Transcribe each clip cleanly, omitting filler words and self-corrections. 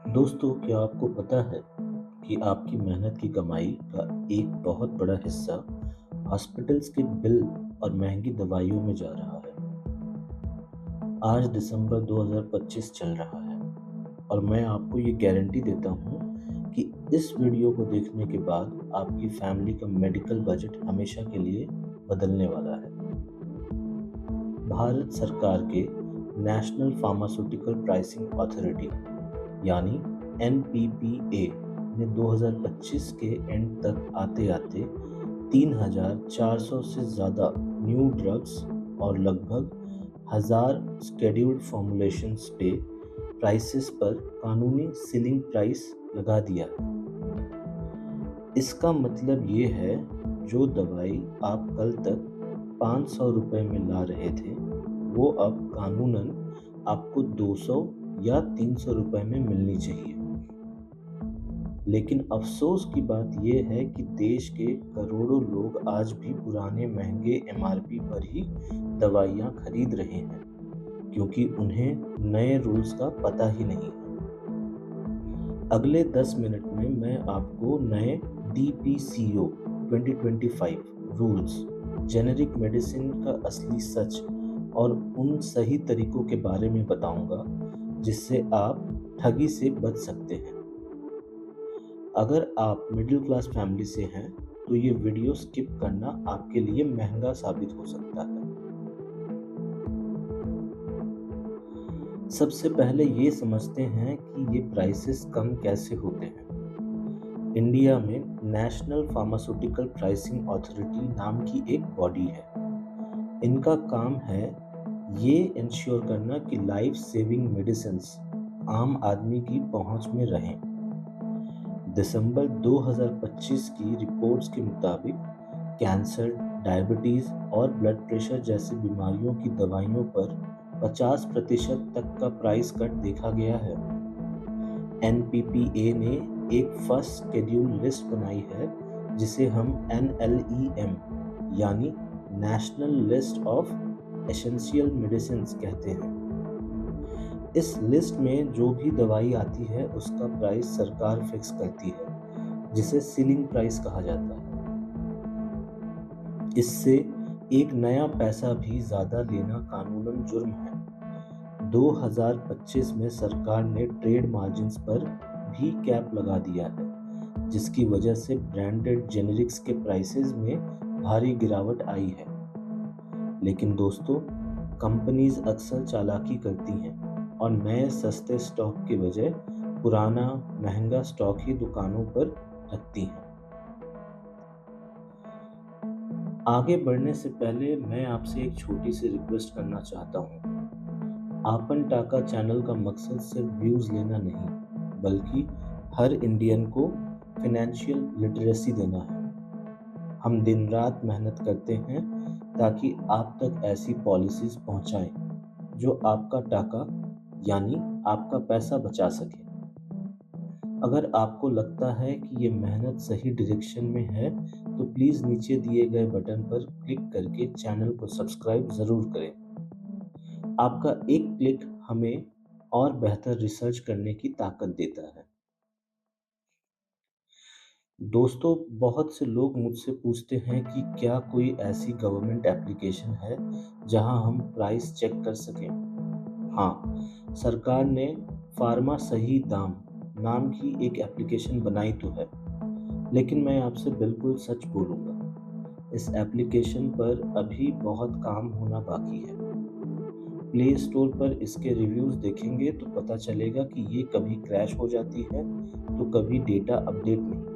दोस्तों, क्या आपको पता है कि आपकी मेहनत की कमाई का एक बहुत बड़ा हिस्सा हॉस्पिटल्स के बिल और महंगी दवाइयों में जा रहा है। आज दिसंबर 2025 चल रहा है और मैं आपको ये गारंटी देता हूँ कि इस वीडियो को देखने के बाद आपकी फैमिली का मेडिकल बजट हमेशा के लिए बदलने वाला है। भारत सरकार के नेशनल फार्मास्यूटिकल प्राइसिंग अथॉरिटी यानी NPPA ने 2025 के एंड तक आते आते 3,400 से ज़्यादा न्यू ड्रग्स और लगभग 1,000 स्केड्यूल्ड फॉर्मुलेशंस पे प्राइसेस पर कानूनी सीलिंग प्राइस लगा दिया है। इसका मतलब ये है, जो दवाई आप कल तक 500 रुपये में ला रहे थे, वो अब कानूनन आपको 200 या 300 रुपये में मिलनी चाहिए। लेकिन अफसोस की बात यह है कि देश के करोड़ों लोग आज भी पुराने महंगे MRP पर ही दवाइयाँ खरीद रहे हैं, क्योंकि उन्हें नए रूल्स का पता ही नहीं है। अगले 10 मिनट में मैं आपको नए DPCO 2025 रूल्स, जेनेरिक मेडिसिन का असली सच और उन सही तरीकों के बारे में बताऊंगा जिससे आप ठगी से बच सकते हैं। अगर आप मिडिल क्लास फैमिली से हैं तो ये वीडियो स्किप करना आपके लिए महंगा साबित हो सकता है। सबसे पहले ये समझते हैं कि ये प्राइसेस कम कैसे होते हैं। इंडिया में नेशनल फार्मास्यूटिकल प्राइसिंग अथॉरिटी नाम की एक बॉडी है। इनका काम है ये इंश्योर करना कि लाइफ सेविंग मेडिसिन्स आम आदमी की पहुंच में रहें। दिसंबर 2025 की रिपोर्ट्स के मुताबिक कैंसर, डायबिटीज़ और ब्लड प्रेशर जैसी बीमारियों की दवाइयों पर 50% तक का प्राइस कट देखा गया है। NPPA ने एक फर्स्ट शेड्यूल लिस्ट बनाई है जिसे हम NLEM यानी national list of essential medicines कहते हैं। इस लिस्ट में जो भी दवाई आती है उसका प्राइस सरकार फिक्स करती है, जिसे सीलिंग प्राइस कहा जाता है। इससे एक नया पैसा भी ज़्यादा लेना कानूनन जुर्म है। 2025 में सरकार ने ट्रेड मार्जिन्स पर भी कैप लगा दिया है, जिसकी वजह से ब्रांडेड जेनेरिक्स के प्राइसेस में भारी गिरावट आई है। लेकिन दोस्तों, कंपनीज अक्सर चालाकी करती हैं और नए सस्ते स्टॉक के बजाय पुराना महंगा स्टॉक ही दुकानों पर रखती हैं। आगे बढ़ने से पहले मैं आपसे एक छोटी सी रिक्वेस्ट करना चाहता हूँ। आपन टाका चैनल का मकसद सिर्फ व्यूज़ लेना नहीं, बल्कि हर इंडियन को फाइनेंशियल लिटरेसी देना है। हम दिन रात मेहनत करते हैं ताकि आप तक ऐसी पॉलिसीज़ पहुंचाएं जो आपका टाका यानी आपका पैसा बचा सके। अगर आपको लगता है कि ये मेहनत सही डायरेक्शन में है तो प्लीज़ नीचे दिए गए बटन पर क्लिक करके चैनल को सब्सक्राइब ज़रूर करें। आपका एक क्लिक हमें और बेहतर रिसर्च करने की ताकत देता है। दोस्तों, बहुत से लोग मुझसे पूछते हैं कि क्या कोई ऐसी गवर्नमेंट एप्लीकेशन है जहां हम प्राइस चेक कर सकें। हाँ, सरकार ने फार्मा सही दाम नाम की एक एप्लीकेशन बनाई तो है, लेकिन मैं आपसे बिल्कुल सच बोलूँगा, इस एप्लीकेशन पर अभी बहुत काम होना बाकी है। प्ले स्टोर पर इसके रिव्यूज़ देखेंगे तो पता चलेगा कि ये कभी क्रैश हो जाती है तो कभी डेटा अपडेट नहीं होता।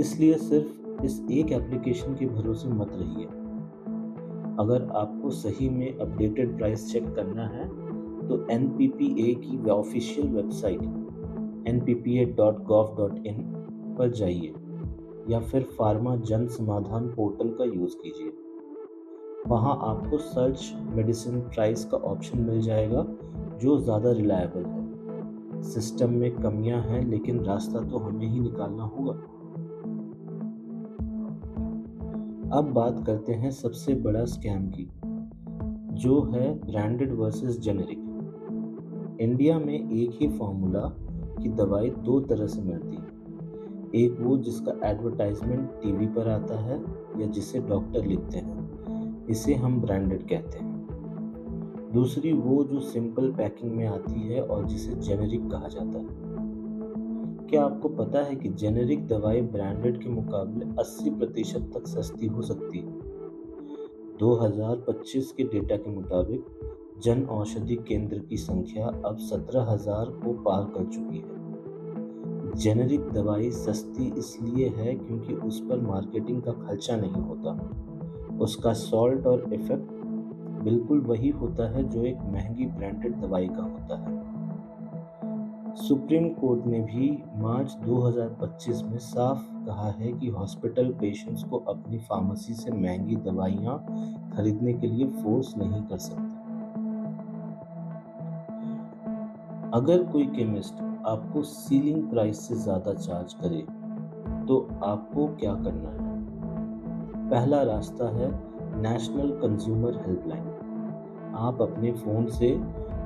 इसलिए सिर्फ इस एक एप्लीकेशन के भरोसे मत रहिए। अगर आपको सही में अपडेटेड प्राइस चेक करना है तो NPPA की ऑफिशियल वेबसाइट nppa.gov.in पर जाइए या फिर फार्मा जन समाधान पोर्टल का यूज़ कीजिए। वहाँ आपको सर्च मेडिसिन प्राइस का ऑप्शन मिल जाएगा जो ज़्यादा रिलायबल है। सिस्टम में कमियां हैं, लेकिन रास्ता तो हमें ही निकालना होगा। अब बात करते हैं सबसे बड़ा स्कैम की, जो है ब्रांडेड वर्सेस जेनेरिक। इंडिया में एक ही फॉर्मूला कि दवाई दो तरह से मिलती है। एक वो जिसका एडवर्टाइजमेंट टीवी पर आता है या जिसे डॉक्टर लिखते हैं, इसे हम ब्रांडेड कहते हैं। दूसरी वो जो सिंपल पैकिंग में आती है और जिसे जेनेरिक कहा जाता है। क्या आपको पता है कि जेनेरिक दवाई ब्रांडेड के मुकाबले 80% तक सस्ती हो सकती है? 2025 के डेटा के मुताबिक जन औषधि केंद्र की संख्या अब 17,000 को पार कर चुकी है। जेनेरिक दवाई सस्ती इसलिए है क्योंकि उस पर मार्केटिंग का खर्चा नहीं होता। उसका सॉल्ट और इफेक्ट बिल्कुल वही होता है जो एक महंगी ब्रांडेड दवाई का होता है। सुप्रीम कोर्ट ने भी मार्च 2025 में साफ कहा है कि हॉस्पिटल पेशेंट्स को अपनी फार्मेसी से महंगी दवाइयां खरीदने के लिए फोर्स नहीं कर सकते। अगर कोई केमिस्ट आपको सीलिंग प्राइस से ज़्यादा चार्ज करे, तो आपको क्या करना है? पहला रास्ता है नेशनल कंज्यूमर हेल्पलाइन। आप अपने फ़ोन से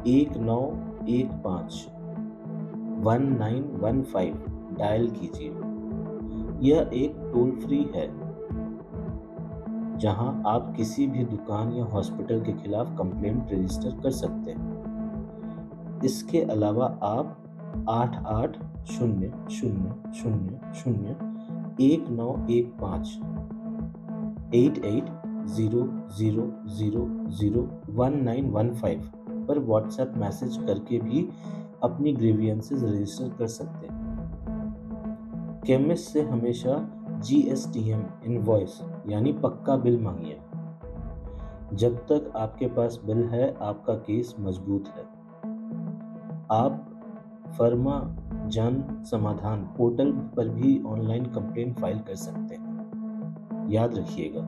1915 डायल कीजिए। यह एक टोल फ्री है जहां आप किसी भी दुकान या हॉस्पिटल के खिलाफ कंप्लेंट रजिस्टर कर सकते हैं। इसके अलावा आप 8800001915 पर व्हाट्सएप मैसेज करके भी अपनी ग्रीवियंसेस रजिस्टर कर सकते हैं। केमिस्ट से हमेशा GSTM इनवॉइस यानी पक्का बिल मांगिए। जब तक आपके पास बिल है, आपका केस मजबूत है। आप फर्मा जन समाधान पोर्टल पर भी ऑनलाइन कंप्लेंट फाइल कर सकते हैं। याद रखिएगा,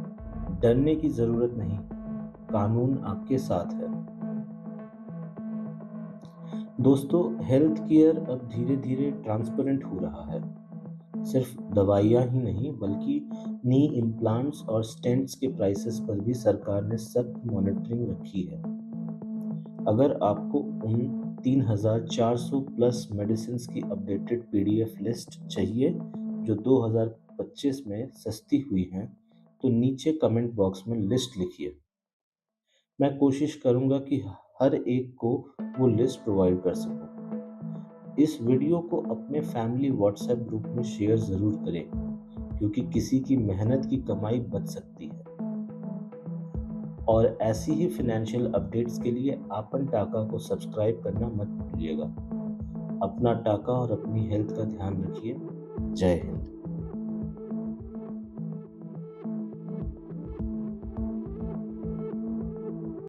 डरने की जरूरत नहीं, कानून आपके साथ है। दोस्तों, हेल्थ केयर अब धीरे धीरे ट्रांसपेरेंट हो रहा है। सिर्फ दवाइयां ही नहीं, बल्कि नी इम्प्लांट्स और स्टेंट्स के प्राइसेस पर भी सरकार ने सख्त मॉनिटरिंग रखी है। अगर आपको उन 3,400 प्लस मेडिसिन की अपडेटेड PDF लिस्ट चाहिए जो 2025 में सस्ती हुई हैं, तो नीचे कमेंट बॉक्स में लिस्ट लिखिए। मैं कोशिश करूंगा कि हर एक को वो लिस्ट प्रोवाइड कर सकूं। इस वीडियो को अपने फैमिली व्हाट्सएप ग्रुप में शेयर जरूर करें, क्योंकि किसी की मेहनत की कमाई बच सकती है। और ऐसी ही फाइनेंशियल अपडेट्स के लिए आपन टाका को सब्सक्राइब करना मत भूलिएगा। अपना टाका और अपनी हेल्थ का ध्यान रखिए। जय हिंद।